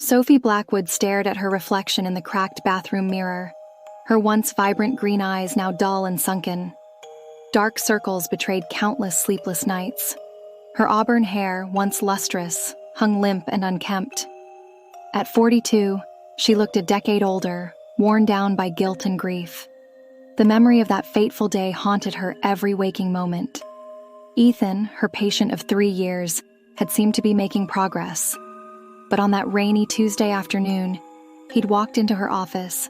Sophie Blackwood stared at her reflection in the cracked bathroom mirror, her once vibrant green eyes now dull and sunken. Dark circles betrayed countless sleepless nights. Her auburn hair, once lustrous, hung limp and unkempt. At 42, she looked a decade older, worn down by guilt and grief. The memory of that fateful day haunted her every waking moment. Ethan, her patient of 3 years, had seemed to be making progress. But on that rainy Tuesday afternoon, he'd walked into her office,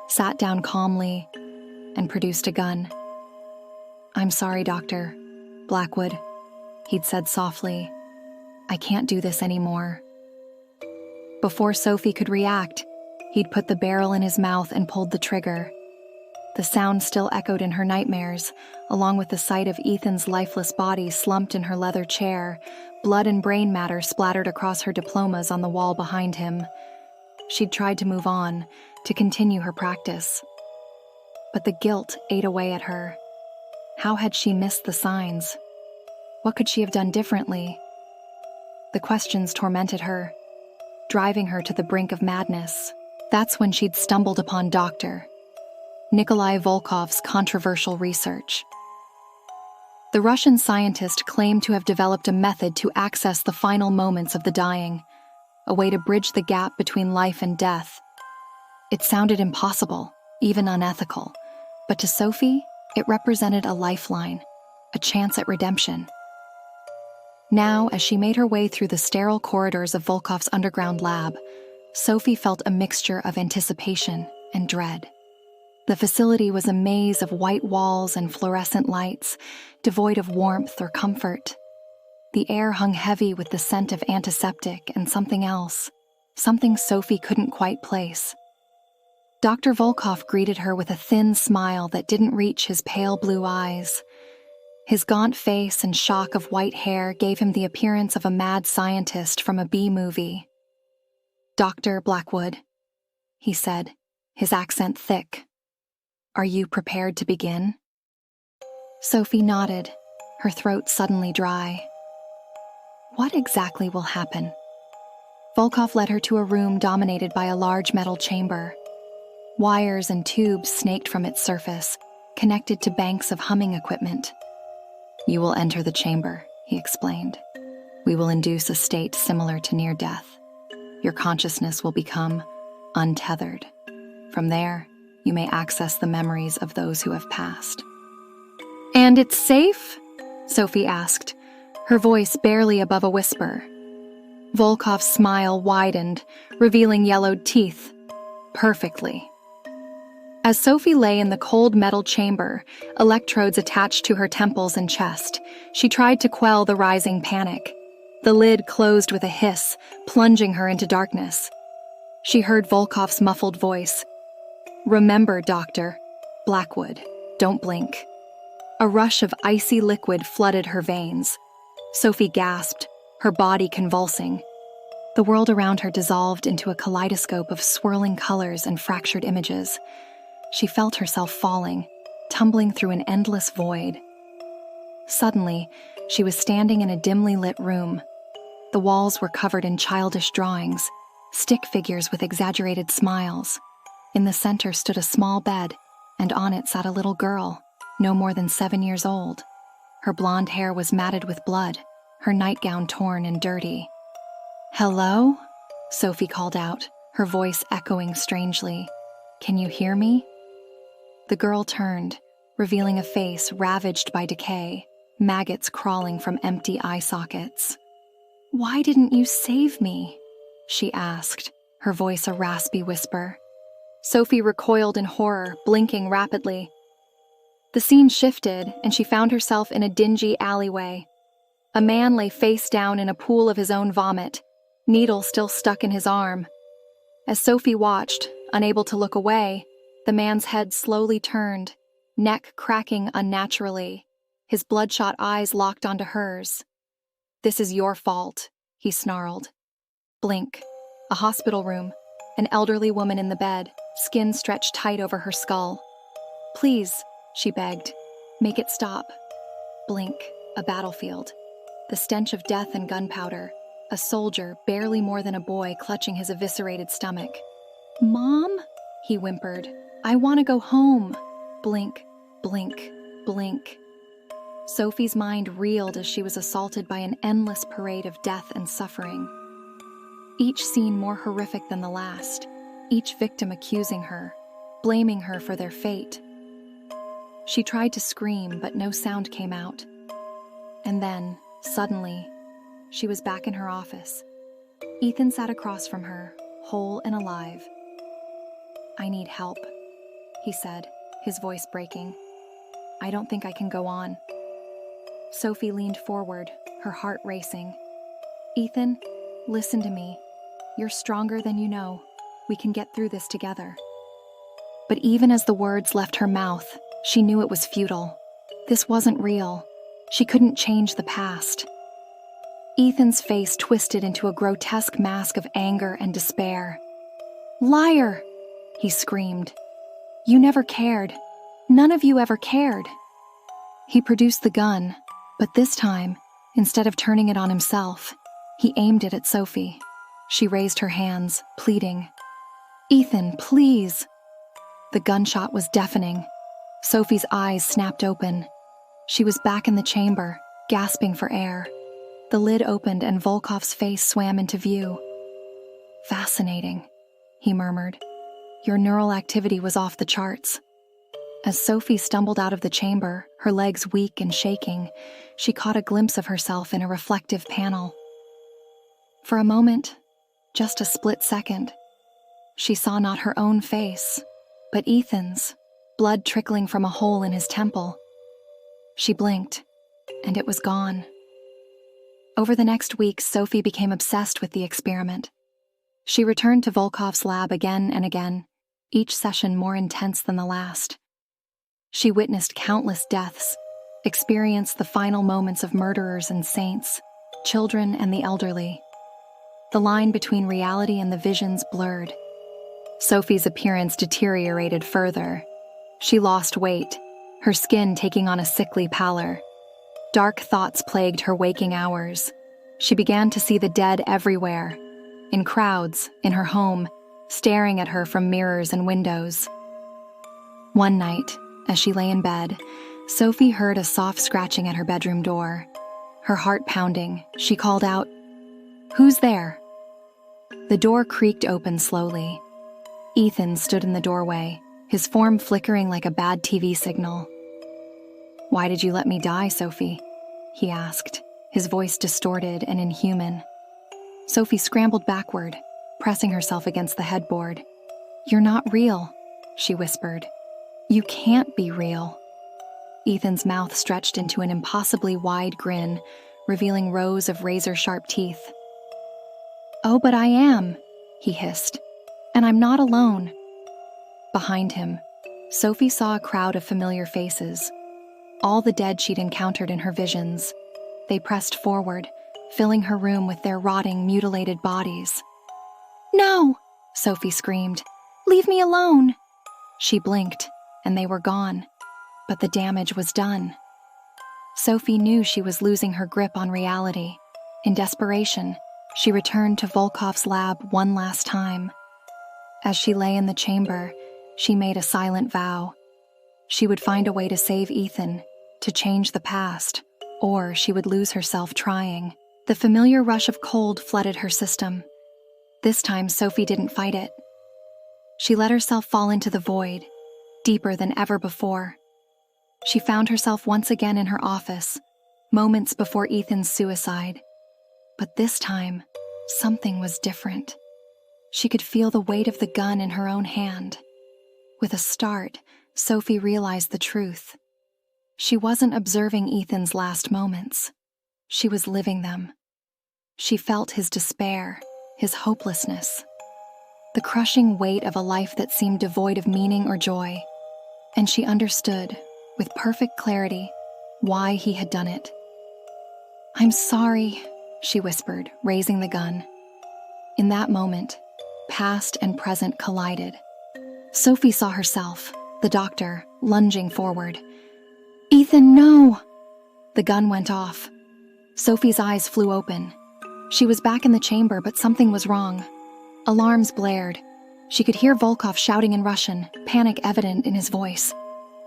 sat down calmly, and produced a gun. "I'm sorry, Dr. Blackwood," he'd said softly. "I can't do this anymore." Before Sophie could react, he'd put the barrel in his mouth and pulled the trigger. The sound still echoed in her nightmares, along with the sight of Ethan's lifeless body slumped in her leather chair, blood and brain matter splattered across her diplomas on the wall behind him. She'd tried to move on, to continue her practice. But the guilt ate away at her. How had she missed the signs? What could she have done differently? The questions tormented her, driving her to the brink of madness. That's when she'd stumbled upon Dr. Nikolai Volkov's controversial research. The Russian scientist claimed to have developed a method to access the final moments of the dying, a way to bridge the gap between life and death. It sounded impossible, even unethical, but to Sophie, it represented a lifeline, a chance at redemption. Now, as she made her way through the sterile corridors of Volkov's underground lab, Sophie felt a mixture of anticipation and dread. The facility was a maze of white walls and fluorescent lights, devoid of warmth or comfort. The air hung heavy with the scent of antiseptic and something else, something Sophie couldn't quite place. Dr. Volkov greeted her with a thin smile that didn't reach his pale blue eyes. His gaunt face and shock of white hair gave him the appearance of a mad scientist from a B-movie. "Dr. Blackwood," he said, his accent thick. "Are you prepared to begin?" Sophie nodded, her throat suddenly dry. What exactly will happen? Volkov led her to a room dominated by a large metal chamber. Wires and tubes snaked from its surface, connected to banks of humming equipment. "You will enter the chamber," he explained. "We will induce a state similar to near death. Your consciousness will become untethered. From there, you may access the memories of those who have passed." "And it's safe?" Sophie asked, her voice barely above a whisper. Volkov's smile widened, revealing yellowed teeth. "Perfectly." As Sophie lay in the cold metal chamber, electrodes attached to her temples and chest, she tried to quell the rising panic. The lid closed with a hiss, plunging her into darkness. She heard Volkov's muffled voice. "Remember, Dr. Blackwood, don't blink." A rush of icy liquid flooded her veins. Sophie gasped, her body convulsing. The world around her dissolved into a kaleidoscope of swirling colors and fractured images. She felt herself falling, tumbling through an endless void. Suddenly, she was standing in a dimly lit room. The walls were covered in childish drawings, stick figures with exaggerated smiles. In the center stood a small bed, and on it sat a little girl, no more than 7 years old. Her blonde hair was matted with blood, her nightgown torn and dirty. "Hello?" Sophie called out, her voice echoing strangely. "Can you hear me?" The girl turned, revealing a face ravaged by decay, maggots crawling from empty eye sockets. "Why didn't you save me?" she asked, her voice a raspy whisper. Sophie recoiled in horror, blinking rapidly. The scene shifted, and she found herself in a dingy alleyway. A man lay face down in a pool of his own vomit, needle still stuck in his arm. As Sophie watched, unable to look away, the man's head slowly turned, neck cracking unnaturally, his bloodshot eyes locked onto hers. "This is your fault," he snarled. Blink. A hospital room, an elderly woman in the bed, skin stretched tight over her skull. "Please," she begged, "make it stop." Blink. A battlefield. The stench of death and gunpowder, a soldier, barely more than a boy, clutching his eviscerated stomach. "Mom?" he whimpered. "I want to go home." Blink, blink, blink. Sophie's mind reeled as she was assaulted by an endless parade of death and suffering. Each scene more horrific than the last, each victim accusing her, blaming her for their fate. She tried to scream, but no sound came out. And then, suddenly, she was back in her office. Ethan sat across from her, whole and alive. "I need help," he said, his voice breaking. "I don't think I can go on." Sophie leaned forward, her heart racing. "Ethan, listen to me. You're stronger than you know. We can get through this together." But even as the words left her mouth, she knew it was futile. This wasn't real. She couldn't change the past. Ethan's face twisted into a grotesque mask of anger and despair. "Liar!" he screamed. "You never cared. None of you ever cared." He produced the gun, but this time, instead of turning it on himself, he aimed it at Sophie. She raised her hands, pleading. "Ethan, please." The gunshot was deafening. Sophie's eyes snapped open. She was back in the chamber, gasping for air. The lid opened and Volkov's face swam into view. "Fascinating," he murmured. "Your neural activity was off the charts." As Sophie stumbled out of the chamber, her legs weak and shaking, she caught a glimpse of herself in a reflective panel. For a moment, just a split second, she saw not her own face, but Ethan's, blood trickling from a hole in his temple. She blinked, and it was gone. Over the next weeks, Sophie became obsessed with the experiment. She returned to Volkov's lab again and again, each session more intense than the last. She witnessed countless deaths, experienced the final moments of murderers and saints, children and the elderly. The line between reality and the visions blurred. Sophie's appearance deteriorated further. She lost weight, her skin taking on a sickly pallor. Dark thoughts plagued her waking hours. She began to see the dead everywhere, in crowds, in her home, staring at her from mirrors and windows. One night, as she lay in bed, Sophie heard a soft scratching at her bedroom door. Her heart pounding, she called out, "Who's there?" The door creaked open slowly. Ethan stood in the doorway, his form flickering like a bad TV signal. "Why did you let me die, Sophie?" he asked, his voice distorted and inhuman. Sophie scrambled backward, pressing herself against the headboard. "You're not real," she whispered. "You can't be real." Ethan's mouth stretched into an impossibly wide grin, revealing rows of razor-sharp teeth. "Oh, but I am," he hissed. "And I'm not alone." Behind him, Sophie saw a crowd of familiar faces, all the dead she'd encountered in her visions. They pressed forward, filling her room with their rotting, mutilated bodies. "No!" Sophie screamed. "Leave me alone!" She blinked, and they were gone. But the damage was done. Sophie knew she was losing her grip on reality. In desperation, she returned to Volkov's lab one last time. As she lay in the chamber, she made a silent vow. She would find a way to save Ethan, to change the past, or she would lose herself trying. The familiar rush of cold flooded her system. This time, Sophie didn't fight it. She let herself fall into the void, deeper than ever before. She found herself once again in her office, moments before Ethan's suicide. But this time, something was different. She could feel the weight of the gun in her own hand. With a start, Sophie realized the truth. She wasn't observing Ethan's last moments. She was living them. She felt his despair, his hopelessness, the crushing weight of a life that seemed devoid of meaning or joy. And she understood, with perfect clarity, why he had done it. "I'm sorry," she whispered, raising the gun. In that moment, past and present collided. Sophie saw herself, the doctor, lunging forward. "Ethan, no!" The gun went off. Sophie's eyes flew open. She was back in the chamber, but something was wrong. Alarms blared. She could hear Volkov shouting in Russian, panic evident in his voice.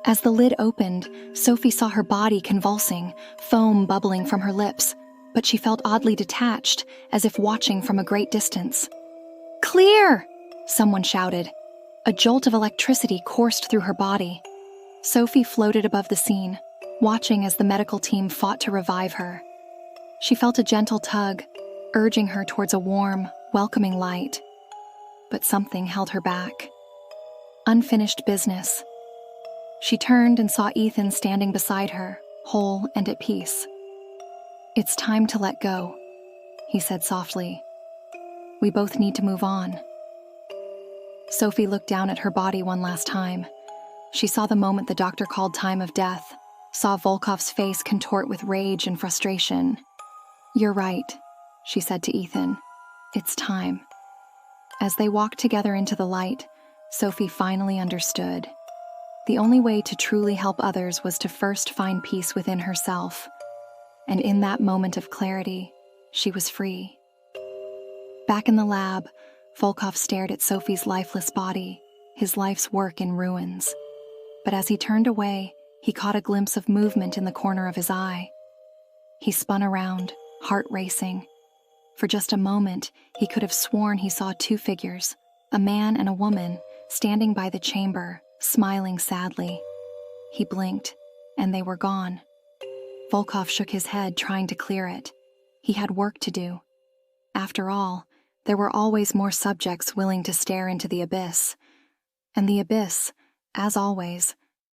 As the lid opened, Sophie saw her body convulsing, foam bubbling from her lips, but she felt oddly detached, as if watching from a great distance. "Clear!" someone shouted. A jolt of electricity coursed through her body. Sophie floated above the scene, watching as the medical team fought to revive her. She felt a gentle tug, urging her towards a warm, welcoming light. But something held her back. Unfinished business. She turned and saw Ethan standing beside her, whole and at peace. "It's time to let go," he said softly. "We both need to move on." Sophie looked down at her body one last time. She saw the moment the doctor called time of death, saw Volkov's face contort with rage and frustration. "You're right," she said to Ethan. "It's time." As they walked together into the light, Sophie finally understood. The only way to truly help others was to first find peace within herself. And in that moment of clarity, she was free. Back in the lab, Volkov stared at Sophie's lifeless body, his life's work in ruins. But as he turned away, he caught a glimpse of movement in the corner of his eye. He spun around, heart racing. For just a moment, he could have sworn he saw two figures, a man and a woman, standing by the chamber, smiling sadly. He blinked, and they were gone. Volkov shook his head, trying to clear it. He had work to do. After all, there were always more subjects willing to stare into the abyss. And the abyss, as always,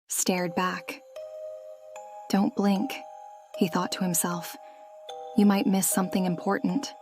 stared back. "Don't blink," he thought to himself. "You might miss something important."